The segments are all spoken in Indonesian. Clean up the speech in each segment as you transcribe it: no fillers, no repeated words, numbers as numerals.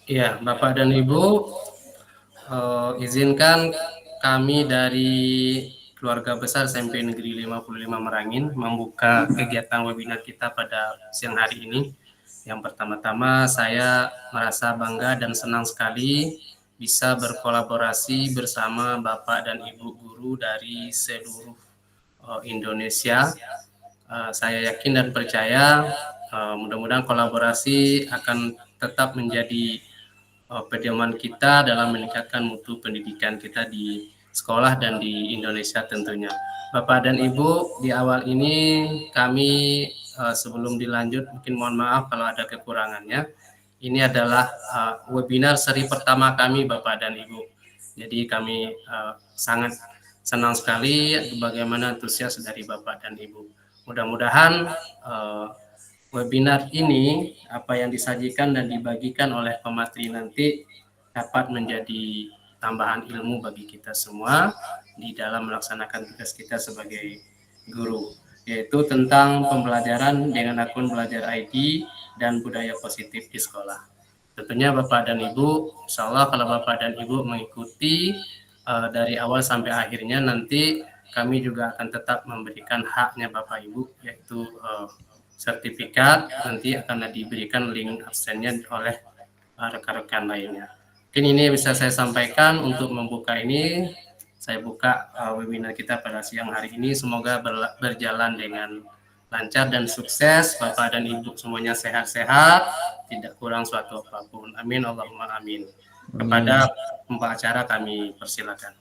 Ya, Bapak dan Ibu, izinkan kami dari keluarga besar SMP Negeri 55 Merangin membuka kegiatan webinar kita pada siang hari ini. Yang pertama-tama saya merasa bangga dan senang sekali bisa berkolaborasi bersama Bapak dan Ibu guru dari seluruh Indonesia. Saya yakin dan percaya mudah-mudahan kolaborasi akan tetap menjadi pedoman kita dalam meningkatkan mutu pendidikan kita di sekolah dan di Indonesia tentunya. Bapak dan Ibu, di awal ini kami sebelum dilanjut mungkin mohon maaf kalau ada kekurangannya. Ini adalah webinar seri pertama kami Bapak dan Ibu. Jadi kami sangat senang sekali bagaimana antusias dari Bapak dan Ibu. Mudah-mudahan webinar ini apa yang disajikan dan dibagikan oleh pemateri nanti dapat menjadi tambahan ilmu bagi kita semua di dalam melaksanakan tugas kita sebagai guru, yaitu tentang pembelajaran dengan akun belajar ID dan budaya positif di sekolah. Tentunya Bapak dan Ibu, insya Allah kalau Bapak dan Ibu mengikuti dari awal sampai akhirnya, nanti kami juga akan tetap memberikan haknya Bapak Ibu, yaitu sertifikat, nanti akan diberikan link absennya oleh rekan-rekan lainnya. Mungkin ini bisa saya sampaikan untuk membuka ini. Saya buka webinar kita pada siang hari ini. Semoga berjalan dengan lancar dan sukses. Bapak dan Ibu semuanya sehat-sehat, tidak kurang suatu apapun. Amin Allahumma amin. Kepada pembacara kami persilakan.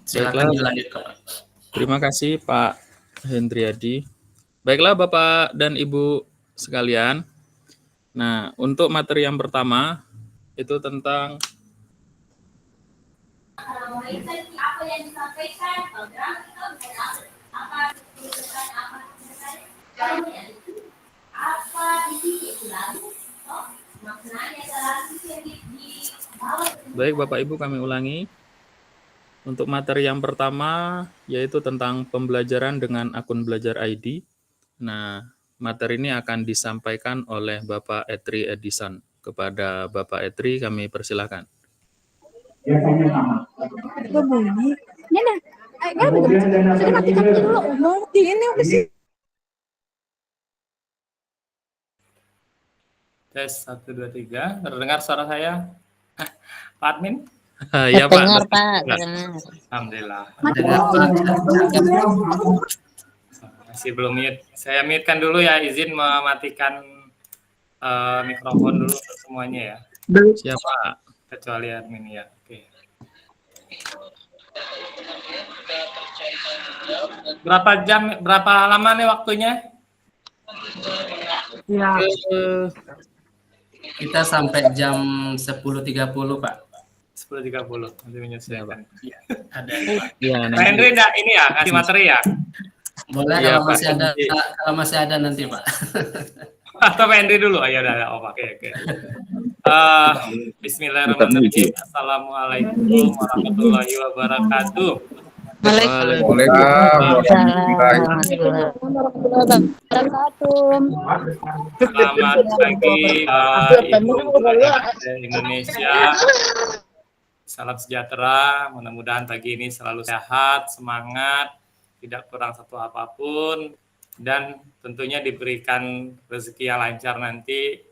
Silakan dilanjutkan, Pak. Terima kasih Pak Hendriadi. Baiklah Bapak dan Ibu sekalian. Nah, untuk materi yang pertama itu tentang apa yang disampaikan apa isi itu lagu maknanya lagu yang di Baik Bapak Ibu, kami ulangi. Untuk materi yang pertama yaitu tentang pembelajaran dengan akun belajar ID. Nah, materi ini akan disampaikan oleh Bapak Etri Edison. Kepada Bapak Etri kami persilakan. Gak bunyi. Ini sudah matikan dulu. Mau ini apa sih? Tes 1, 2, 3. Terdengar suara saya? Pak Admin? Ya Pak. Dengar Pak, dengar. Alhamdulillah. Masih belum mute. Saya mute-kan dulu ya, izin mematikan mikrofon dulu untuk semuanya ya. Siapa? Kecuali admin ya. Oke. Berapa lama nih waktunya? Ya. Kita sampai jam 10.30 Pak. 10.30 nanti menyesuaikan. Ya, ada. Ya, Pak Henry enggak ini ya, kasih materi ya? Boleh ya, kalau masih ada, kalau masih ada nanti Pak. Atau Pak Henry dulu? Ayo udah, oke. Bismillahirrahmanirrahim. Assalamualaikum warahmatullahi wabarakatuh. Waalaikumsalam Selamat pagi Ibu Indonesia. Salam sejahtera. Mudah-mudahan pagi ini selalu sehat, semangat, tidak kurang satu apapun, dan tentunya diberikan rezeki yang lancar nanti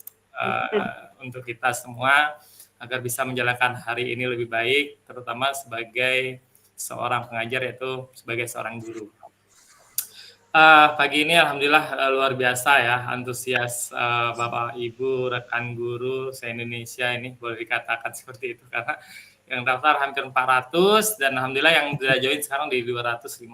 untuk kita semua agar bisa menjalankan hari ini lebih baik, terutama sebagai seorang pengajar, yaitu sebagai seorang guru. Pagi ini alhamdulillah luar biasa ya, antusias Bapak Ibu rekan guru se-Indonesia ini, boleh dikatakan seperti itu, karena yang daftar hampir 400 dan alhamdulillah yang sudah join sekarang di 250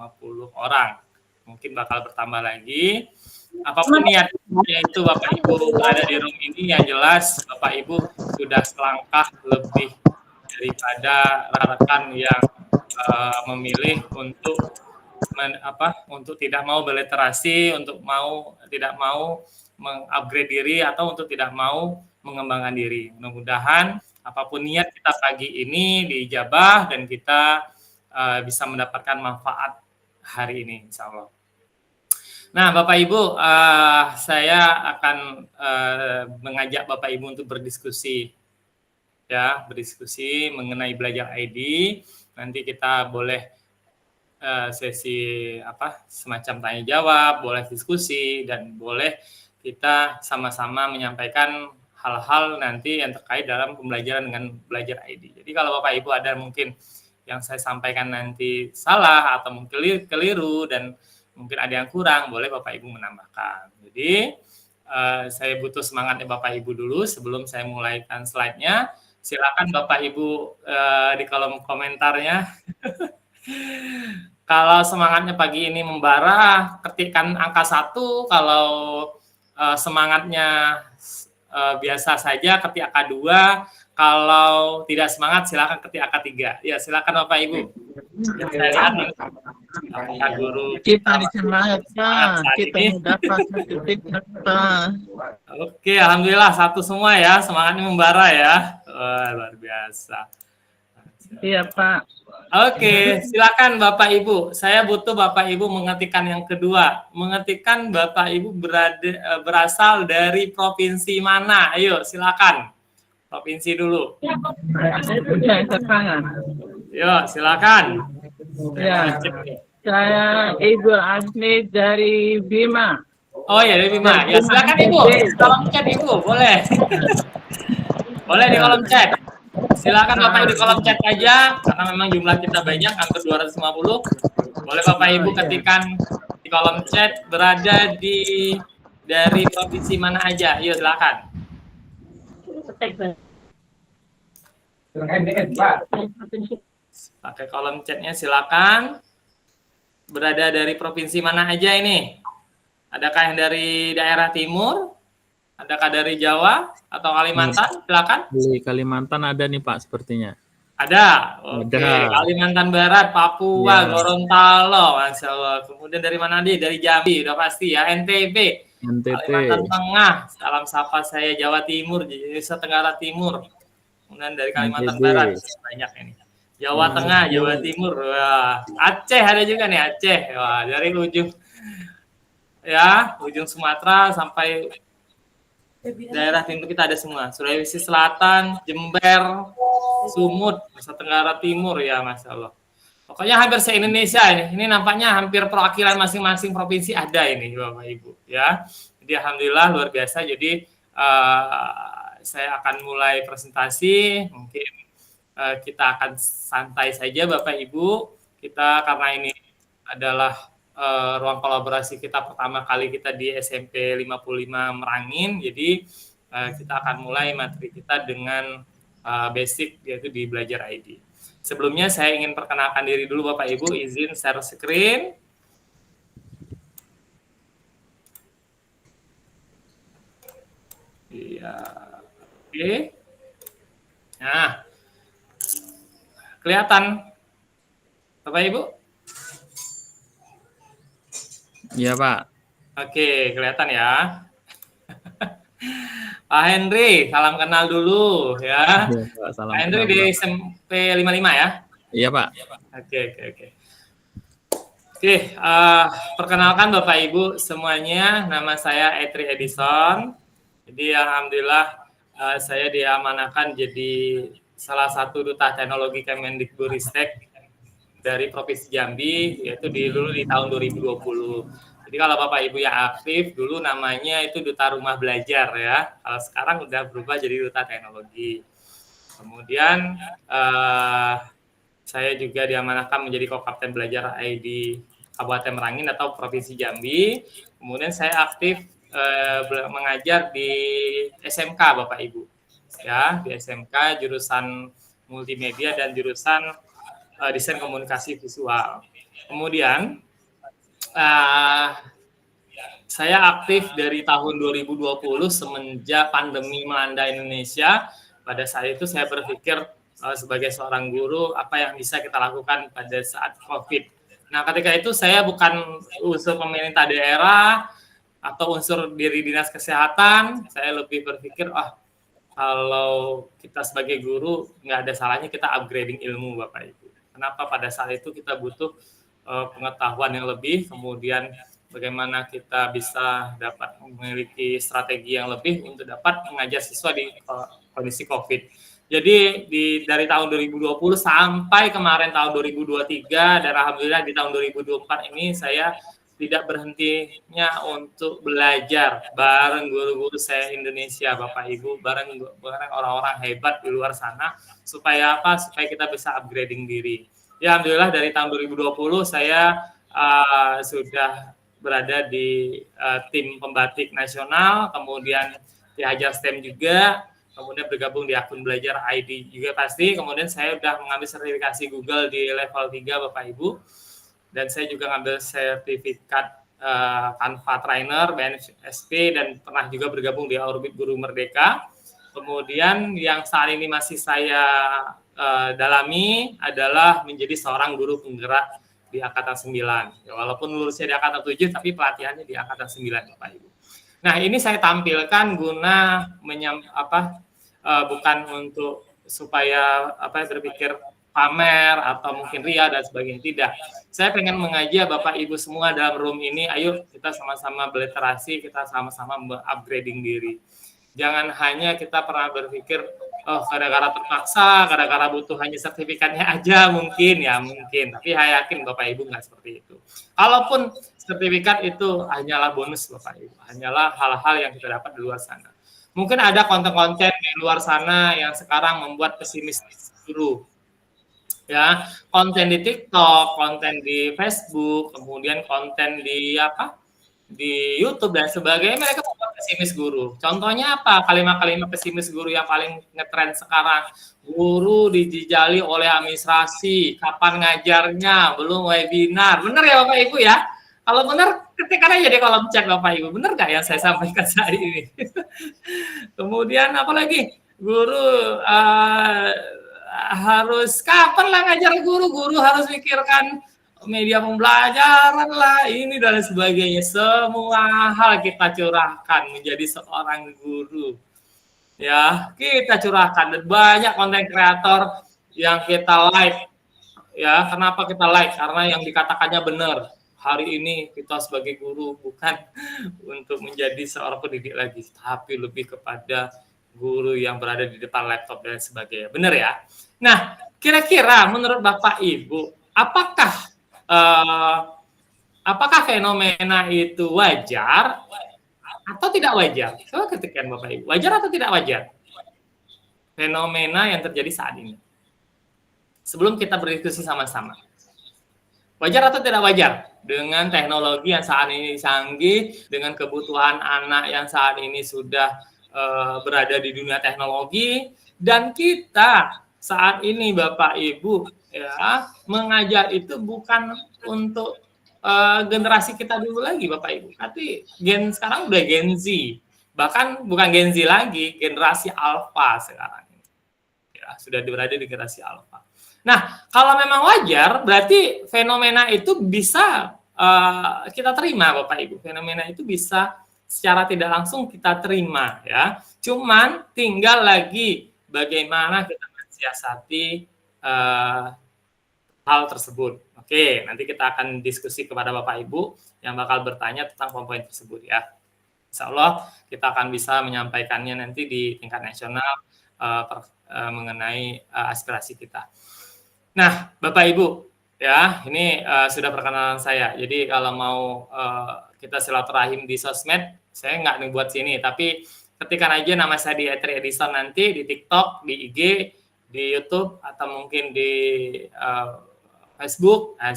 orang. Mungkin bakal bertambah lagi. Apapun niatnya itu Bapak Ibu berada di room ini, yang jelas Bapak Ibu sudah selangkah lebih daripada rekan yang memilih untuk untuk tidak mau berliterasi, untuk tidak mau mengupgrade diri, atau untuk tidak mau mengembangkan diri. Mudah-mudahan apapun niat kita pagi ini diijabah dan kita bisa mendapatkan manfaat hari ini, insya Allah. Nah, Bapak Ibu, saya akan mengajak Bapak Ibu untuk berdiskusi, ya, berdiskusi mengenai belajar ID. Nanti kita boleh sesi semacam tanya jawab, boleh diskusi, dan boleh kita sama-sama menyampaikan hal-hal nanti yang terkait dalam pembelajaran dengan belajar ID. Jadi kalau Bapak Ibu ada mungkin yang saya sampaikan nanti salah atau mungkin keliru dan mungkin ada yang kurang, boleh Bapak Ibu menambahkan. Jadi saya butuh semangatnya Bapak Ibu dulu sebelum saya mulaikan slide-nya. Silakan Bapak Ibu di kolom komentarnya. Kalau semangatnya pagi ini membara, ketikkan angka 1. Kalau semangatnya biasa saja, ketik angka 2. Kalau tidak semangat, silakan ketik angka 3. Ya, silakan Bapak Ibu. Yang saya lihat apakah guru kita disemangatkan, kita mendapat titik apa. Oke, alhamdulillah 1 semua ya, semangatnya membara ya. Wah, luar biasa. Iya Pak. Oke, silakan Bapak Ibu. Saya butuh Bapak Ibu mengetikkan yang kedua. Mengetikkan Bapak Ibu berasal dari provinsi mana? Ayo, silakan. Provinsi dulu. Saya terpangan. Yo, silakan. Ya. Saya Ibu Asmi dari Bima. Oh ya, dari Bima. Ya, silakan Ibu. Kolom chat Ibu, boleh. Boleh di kolom chat. Silakan Bapak Ibu di kolom chat aja, karena memang jumlah kita banyak, hampir 250. Boleh Bapak Ibu ketikkan di kolom chat berada dari provinsi mana aja. Yuk, silakan. Pakai kolom chatnya silakan. Berada dari provinsi mana aja ini? Adakah yang dari daerah timur? Adakah dari Jawa atau Kalimantan? Silakan. Di Kalimantan ada nih Pak sepertinya. Ada. Oke. Ada. Kalimantan Barat, Papua, Ya. Gorontalo, Masya Allah. Kemudian dari mana nih? Dari Jambi, udah pasti ya. NTB. Kalimantan Tengah. Salam sapa saya Jawa Timur, Nusa Tenggara Timur. Kemudian dari Kalimantan NTB. Barat banyak ini. Jawa Tengah, Jawa Timur. Wah. Aceh ada juga nih, Aceh. Wah, dari ujung Sumatera sampai daerah timur kita ada semua. Sulawesi Selatan, Jember, Sumut, Nusa Tenggara Timur, ya Masya Allah. Pokoknya hampir se-Indonesia ini. Ini nampaknya hampir perwakilan masing-masing provinsi ada ini Bapak Ibu ya. Jadi alhamdulillah luar biasa. Jadi saya akan mulai presentasi. Mungkin kita akan santai saja Bapak Ibu. Kita karena ini adalah ruang kolaborasi kita pertama kali kita di SMP 55 Merangin. Jadi kita akan mulai materi kita dengan basic, yaitu di belajar ID. Sebelumnya saya ingin perkenalkan diri dulu Bapak Ibu, izin share screen. Iya. Oke. Nah, kelihatan Bapak Ibu? Iya Pak. Oke, kelihatan ya. Pak Henry, salam kenal dulu ya. Iya, Pak. Salam Pak Henry kenal, di Pak. SMP 55 ya? Iya Pak. Oke, perkenalkan Bapak Ibu semuanya, nama saya Etri Edison. Jadi alhamdulillah saya diamanahkan jadi salah satu duta teknologi Kemendikbudristek dari Provinsi Jambi, yaitu dulu di tahun 2020. Jadi kalau Bapak Ibu yang aktif, dulu namanya itu Duta Rumah Belajar ya. Kalau sekarang udah berubah jadi Duta Teknologi. Kemudian saya juga diamanahkan menjadi Kopapten Belajar ID Kabupaten Merangin atau Provinsi Jambi. Kemudian saya aktif mengajar di SMK Bapak Ibu. Ya, di SMK jurusan multimedia dan jurusan desain komunikasi visual. Kemudian saya aktif dari tahun 2020 semenjak pandemi melanda Indonesia. Pada saat itu saya berpikir sebagai seorang guru apa yang bisa kita lakukan pada saat COVID. Nah, ketika itu saya bukan unsur pemerintah daerah atau unsur dari dinas kesehatan. Saya lebih berpikir, kalau kita sebagai guru nggak ada salahnya kita upgrading ilmu Bapak Ibu. Kenapa pada saat itu kita butuh pengetahuan yang lebih, kemudian bagaimana kita bisa dapat memiliki strategi yang lebih untuk dapat mengajar siswa di kondisi COVID. Jadi dari tahun 2020 sampai kemarin tahun 2023 dan alhamdulillah di tahun 2024 ini saya tidak berhentinya untuk belajar bareng guru-guru saya Indonesia, Bapak Ibu, bareng orang-orang hebat di luar sana, supaya apa? Supaya kita bisa upgrading diri. Ya, alhamdulillah dari tahun 2020 saya sudah berada di tim pembatik nasional, kemudian diajar STEM juga, kemudian bergabung di akun belajar ID juga pasti, kemudian saya sudah mengambil sertifikasi Google di level 3 Bapak Ibu, dan saya juga ngambil sertifikat Canva Trainer, BNSP, dan pernah juga bergabung di Orbit Guru Merdeka. Kemudian yang saat ini masih saya dalami adalah menjadi seorang guru penggerak di Angkatan 9. Ya, walaupun lulusnya di Angkatan 7, tapi pelatihannya di Angkatan 9, Bapak Ibu. Nah, ini saya tampilkan guna bukan untuk supaya berpikir pamer atau mungkin ria dan sebagainya, tidak. Saya pengen mengajak Bapak Ibu semua dalam room ini, ayo kita sama-sama berliterasi, kita sama-sama upgrading diri. Jangan hanya kita pernah berpikir, oh gara-gara terpaksa, gara-gara butuh hanya sertifikatnya aja mungkin, tapi saya yakin Bapak Ibu nggak seperti itu. Kalaupun sertifikat itu hanyalah bonus Bapak Ibu, hanyalah hal-hal yang kita dapat di luar sana. Mungkin ada konten-konten di luar sana yang sekarang membuat pesimis guru. Ya, konten di TikTok, konten di Facebook, kemudian konten di YouTube dan sebagainya, mereka membuat pesimis guru. Contohnya apa? Kalimat-kalimat pesimis guru yang paling ngetren sekarang. Guru dijajali oleh administrasi, kapan ngajarnya, belum webinar. Benar ya Bapak Ibu ya? Kalau benar, ketikkan aja di kolom chat Bapak Ibu. Benar nggak yang saya sampaikan saat ini? Kemudian apalagi? Guru harus kapan lah ngajar guru harus mikirkan media pembelajaran lah, ini dan sebagainya. Semua hal kita curahkan menjadi seorang guru. Ya, kita curahkan. Dan banyak konten kreator yang kita like. Ya, kenapa kita like? Karena yang dikatakannya benar. Hari ini kita sebagai guru bukan untuk menjadi seorang pendidik lagi, tapi lebih kepada guru yang berada di depan laptop dan sebagainya. Benar ya? Nah, kira-kira menurut Bapak Ibu, apakah fenomena itu wajar atau tidak wajar? Coba ketikkan Bapak Ibu, wajar atau tidak wajar? Fenomena yang terjadi saat ini. Sebelum kita berdiskusi sama-sama. Wajar atau tidak wajar? Dengan teknologi yang saat ini canggih, dengan kebutuhan anak yang saat ini sudah berada di dunia teknologi, dan kita saat ini Bapak Ibu ya mengajar itu bukan untuk generasi kita dulu lagi Bapak Ibu, tapi sekarang udah Gen Z, bahkan bukan Gen Z lagi, generasi Alpha sekarang ya, sudah berada di generasi Alpha. Nah, kalau memang wajar, berarti fenomena itu bisa kita terima Bapak Ibu, fenomena itu bisa secara tidak langsung kita terima ya. Cuman tinggal lagi bagaimana kita mensiasati hal tersebut. Oke, nanti kita akan diskusi kepada Bapak Ibu yang bakal bertanya tentang poin-poin tersebut ya. Insya Allah kita akan bisa menyampaikannya nanti di tingkat nasional mengenai aspirasi kita. Nah, Bapak Ibu ya, ini sudah perkenalan saya. Jadi kalau mau kita silaturahim di sosmed, saya nggak buat sini, tapi ketikkan aja nama saya di Etri Edison nanti di TikTok, di IG, di YouTube atau mungkin di Facebook. Nah,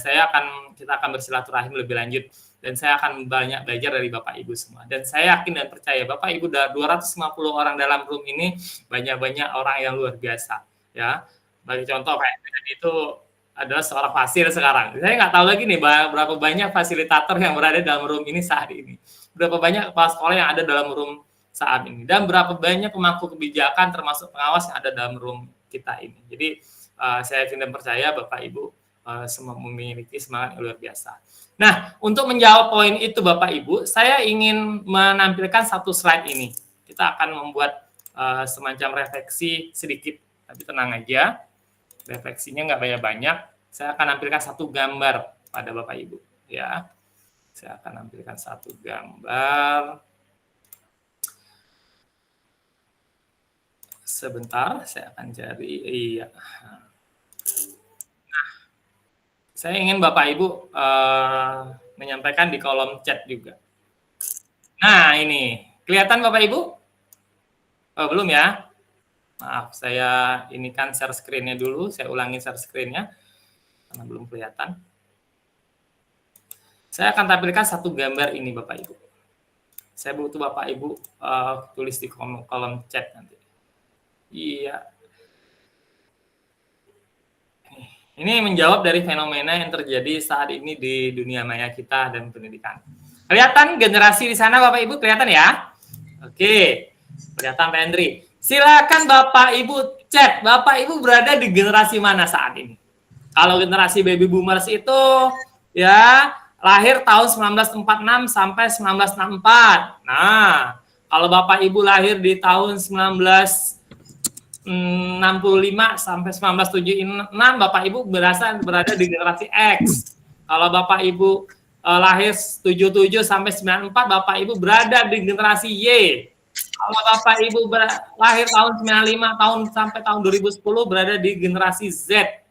kita akan bersilaturahim lebih lanjut dan saya akan banyak belajar dari Bapak Ibu semua. Dan saya yakin dan percaya Bapak Ibu 250 orang dalam room ini banyak-banyak orang yang luar biasa ya. Bagi contoh kayak itu adalah seorang pasir sekarang. Saya nggak tahu lagi nih berapa banyak fasilitator yang berada dalam room ini saat ini. Berapa banyak kepala sekolah yang ada dalam room saat ini. Dan berapa banyak pemangku kebijakan termasuk pengawas yang ada dalam room kita ini. Jadi saya yakin dan percaya Bapak Ibu semua memiliki semangat yang luar biasa. Nah, untuk menjawab poin itu Bapak Ibu, saya ingin menampilkan satu slide ini. Kita akan membuat semacam refleksi sedikit, tapi tenang aja. Refleksinya nggak banyak-banyak. Saya akan nampilkan satu gambar kepada Bapak Ibu ya. Saya akan nampilkan satu gambar. Sebentar, saya akan cari. Iya. Nah, saya ingin Bapak Ibu menyampaikan di kolom chat juga. Nah, ini kelihatan Bapak Ibu? Oh, belum ya? Maaf, saya ini kan share screen-nya dulu. Saya ulangi share screen-nya karena belum kelihatan. Saya akan tampilkan satu gambar ini Bapak Ibu. Saya butuh Bapak Ibu tulis di kolom chat nanti. Iya. Ini menjawab dari fenomena yang terjadi saat ini di dunia maya kita dan pendidikan. Kelihatan generasi di sana Bapak Ibu, kelihatan ya? Oke, kelihatan Pak Hendri. Silakan Bapak Ibu chat, Bapak Ibu berada di generasi mana saat ini? Kalau generasi baby boomers itu ya lahir tahun 1946 sampai 1964. Nah, kalau Bapak Ibu lahir di tahun 1965 sampai 1976, Bapak Ibu berada di generasi X. Kalau Bapak Ibu lahir 77 sampai 94, Bapak Ibu berada di generasi Y. Kalau Bapak Ibu lahir tahun 95 sampai tahun 2010 berada di generasi Z.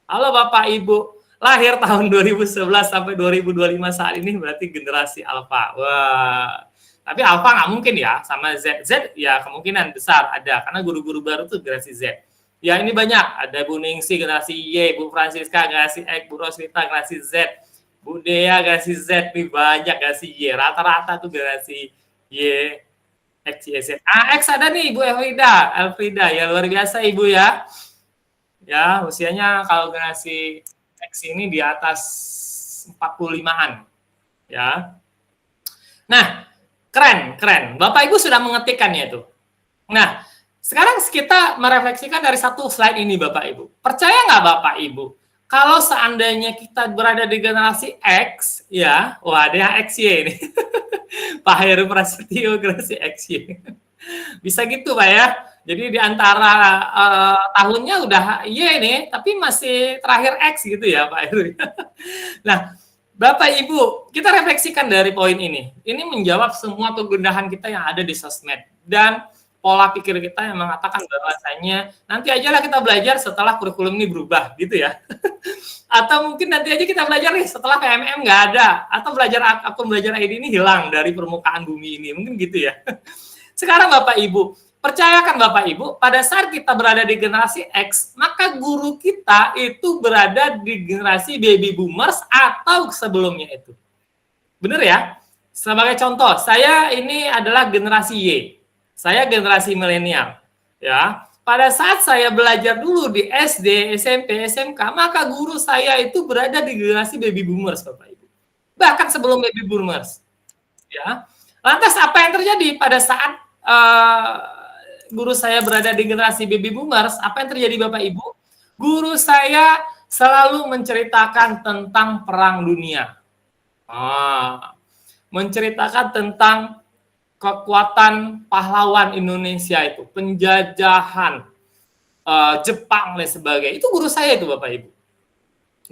Kalau Bapak Ibu lahir tahun 2011 sampai 2025 saat ini berarti generasi Alpha. Wah. Tapi Alpha nggak mungkin ya sama Z. Z ya kemungkinan besar ada karena guru-guru baru tuh generasi Z. Ya ini banyak. Ada Bu Ningsi generasi Y, Bu Francisca generasi X, Bu Roswita generasi Z, Bu Dea generasi Z, nih banyak generasi Y. Rata-rata tuh generasi Y, X, Y, Z. X ada nih Bu Elfrida. Ya luar biasa Ibu ya. Ya usianya kalau generasi X ini di atas 45-an. Ya. Nah, keren. Bapak Ibu sudah mengetikkannya itu. Nah, sekarang kita merefleksikan dari satu slide ini Bapak Ibu. Percaya nggak Bapak Ibu? Kalau seandainya kita berada di generasi X, ya, wah ada XY ini. Pak Heru Prasetyo generasi XY. Bisa gitu Pak ya. Jadi di antara tahunnya udah Y nih, tapi masih terakhir X gitu ya Pak Heru. Nah, Bapak Ibu, kita refleksikan dari poin ini. Ini menjawab semua kegundahan kita yang ada di sosmed. Dan pola pikir kita yang mengatakan bahwasanya nanti aja lah kita belajar setelah kurikulum ini berubah, gitu ya. Atau mungkin nanti aja kita belajar nih setelah PMM nggak ada. Atau akun belajar ID ini hilang dari permukaan bumi ini. Mungkin gitu ya. Sekarang Bapak Ibu, percayakan Bapak Ibu, pada saat kita berada di generasi X, maka guru kita itu berada di generasi baby boomers atau sebelumnya itu. Benar ya? Sebagai contoh, saya ini adalah generasi Y. Saya generasi milenial. Ya. Pada saat saya belajar dulu di SD, SMP, SMK, maka guru saya itu berada di generasi baby boomers, Bapak Ibu. Bahkan sebelum baby boomers. Ya. Lantas apa yang terjadi pada saat guru saya berada di generasi baby boomers, apa yang terjadi Bapak Ibu? Guru saya selalu menceritakan tentang perang dunia. Menceritakan tentang kekuatan pahlawan Indonesia itu, penjajahan Jepang dan sebagainya. Itu guru saya itu Bapak Ibu.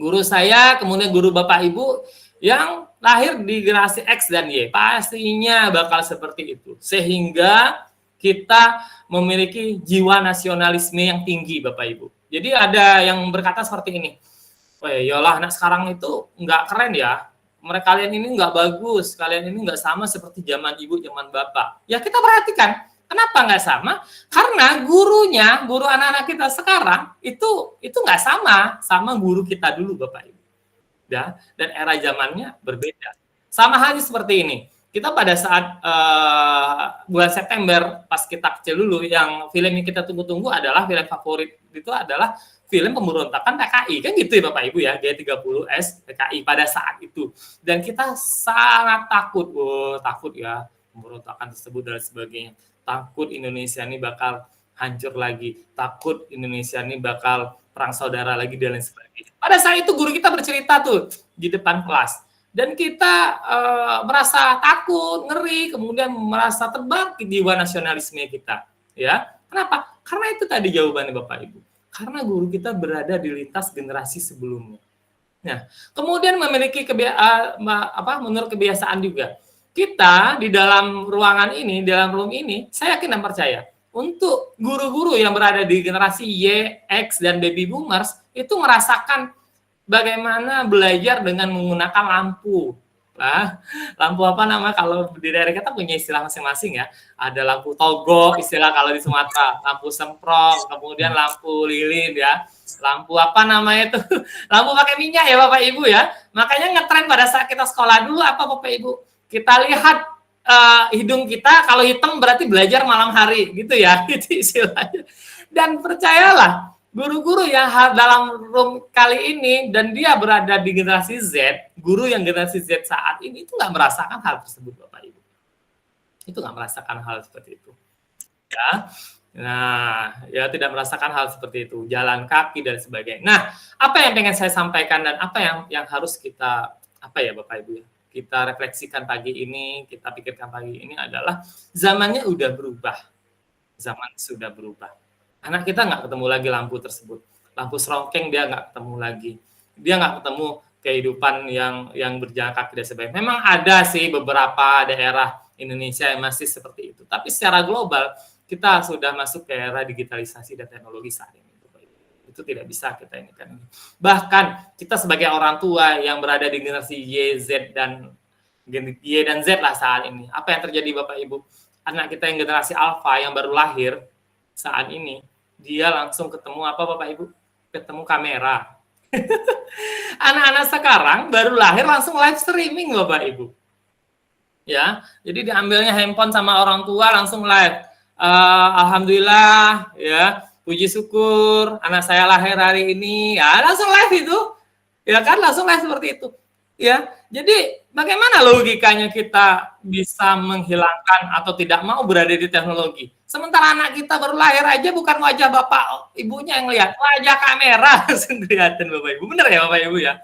Guru saya, kemudian guru Bapak Ibu yang lahir di generasi X dan Y. Pastinya bakal seperti itu. Sehingga kita memiliki jiwa nasionalisme yang tinggi, Bapak Ibu. Jadi ada yang berkata seperti ini, "Wah, yalah anak sekarang itu nggak keren ya. Kalian ini nggak bagus, kalian ini nggak sama seperti zaman ibu, zaman bapak." Ya kita perhatikan, kenapa nggak sama? Karena guru anak-anak kita sekarang itu nggak sama guru kita dulu, Bapak Ibu. Ya, dan era zamannya berbeda. Sama halnya seperti ini. Kita pada saat bulan September pas kita kecil dulu, yang film yang kita tunggu-tunggu adalah film favorit itu adalah film pemberontakan PKI, kan gitu ya Bapak Ibu ya, G30S PKI pada saat itu. Dan kita sangat takut ya pemberontakan tersebut dan sebagainya. Takut Indonesia ini bakal hancur lagi, takut Indonesia ini bakal perang saudara lagi dan lain sebagainya. Pada saat itu guru kita bercerita tuh di depan kelas. Dan kita merasa takut, ngeri, kemudian merasa terbangkit jiwa nasionalisme kita. Ya, kenapa? Karena itu tadi jawabannya Bapak Ibu. Karena guru kita berada di lintas generasi sebelumnya. Nah, kemudian memiliki menurut kebiasaan juga. Kita di dalam ruangan ini, dalam room ini, saya yakin dan percaya, untuk guru-guru yang berada di generasi Y, X, dan baby boomers, itu merasakan bagaimana belajar dengan menggunakan lampu. Nah, lampu apa nama kalau di daerah kita punya istilah masing-masing ya. Ada lampu togok, istilah kalau di Sumatera, lampu semprong, kemudian lampu lilin ya. Lampu apa namanya itu? Lampu pakai minyak ya Bapak Ibu ya. Makanya ngetren pada saat kita sekolah dulu apa Bapak Ibu? Kita lihat hidung kita kalau hitam berarti belajar malam hari gitu ya. Itu istilahnya. Dan percayalah, guru-guru yang dalam room kali ini dan dia berada di generasi Z, guru yang generasi Z saat ini itu nggak merasakan hal tersebut Bapak Ibu. Itu nggak merasakan hal seperti itu. Ya. Nah, ya tidak merasakan hal seperti itu, jalan kaki dan sebagainya. Nah, apa yang pengen saya sampaikan dan apa yang harus kita Bapak Ibu ya, kita refleksikan pagi ini, kita pikirkan pagi ini adalah zamannya udah berubah. Zaman sudah berubah. Anak kita nggak ketemu lagi lampu tersebut. Lampu serongkeng dia nggak ketemu lagi. Dia nggak ketemu kehidupan yang berjalan kaki dan sebagainya. Memang ada sih beberapa daerah Indonesia yang masih seperti itu. Tapi secara global, kita sudah masuk ke era digitalisasi dan teknologi saat ini. Itu tidak bisa kita ini kan. Bahkan kita sebagai orang tua yang berada di generasi Y, Z dan Z lah saat ini. Apa yang terjadi Bapak Ibu? Anak kita yang generasi Alpha yang baru lahir saat ini, dia langsung ketemu apa Bapak Ibu? Ketemu kamera. Anak-anak sekarang baru lahir langsung live streaming Bapak Ibu. Ya, jadi diambilnya handphone sama orang tua langsung live. Alhamdulillah ya, puji syukur anak saya lahir hari ini ya, langsung live itu ya kan, langsung live seperti itu ya. Jadi bagaimana logikanya kita bisa menghilangkan atau tidak mau berada di teknologi sementara anak kita baru lahir aja bukan wajah bapak ibunya yang lihat, wajah kamera langsung kelihatan Bapak Ibu. Bener ya Bapak Ibu ya?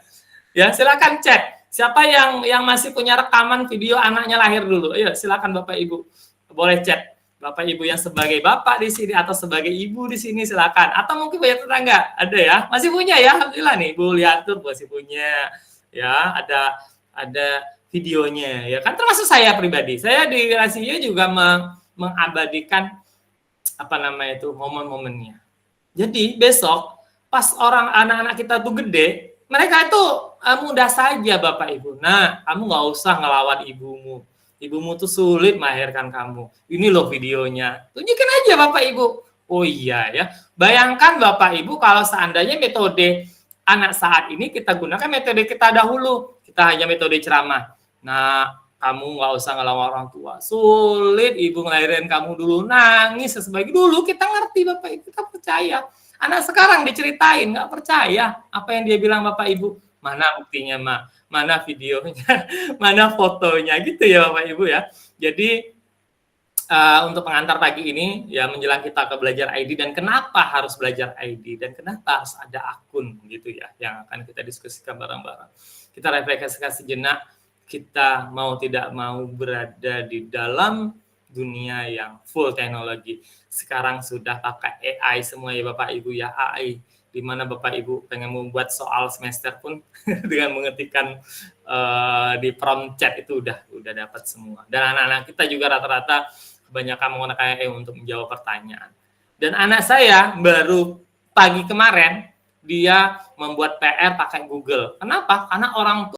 Ya silakan cek siapa yang masih punya rekaman video anaknya lahir dulu. Ayo silakan Bapak Ibu, boleh cek. Bapak Ibu yang sebagai bapak di sini atau sebagai ibu di sini silakan. Atau mungkin banyak tetangga ada ya, masih punya ya, alhamdulillah nih Ibu lihat tuh masih punya ya, ada videonya ya kan, termasuk saya pribadi. Saya di generasinya juga mengabadikan apa namanya itu momen-momennya. Jadi besok pas orang anak-anak kita tuh gede, mereka itu mudah saja Bapak Ibu. Nah, kamu nggak usah ngelawan ibumu. Ibumu tuh sulit melahirkan kamu. Ini loh videonya. Tunjukin aja Bapak Ibu. Oh iya ya. Bayangkan Bapak Ibu kalau seandainya metode anak saat ini kita gunakan metode kita dahulu. Kita hanya metode ceramah. Nah, kamu nggak usah ngelawan orang tua. Sulit ibu ngelahirin kamu dulu. Nangis sebagai dulu. Kita ngerti Bapak Ibu. Kita percaya. Anak sekarang diceritain. Nggak percaya apa yang dia bilang Bapak Ibu. Mana buktinya, Mak? Mana videonya, mana fotonya gitu ya Bapak Ibu ya. Jadi untuk pengantar pagi ini ya menjelang kita ke belajar ID dan kenapa harus belajar ID dan kenapa harus ada akun gitu ya yang akan kita diskusikan bareng-bareng. Kita refleksikan sejenak, kita mau tidak mau berada di dalam dunia yang full teknologi. Sekarang sudah pakai AI semua ya Bapak Ibu ya, AI. Di mana Bapak Ibu pengen membuat soal semester pun dengan mengetikkan di prompt chat itu udah dapat semua. Dan anak-anak kita juga rata-rata kebanyakan menggunakan AI untuk menjawab pertanyaan. Dan anak saya baru pagi kemarin dia membuat PR pakai Google. Kenapa? Karena orang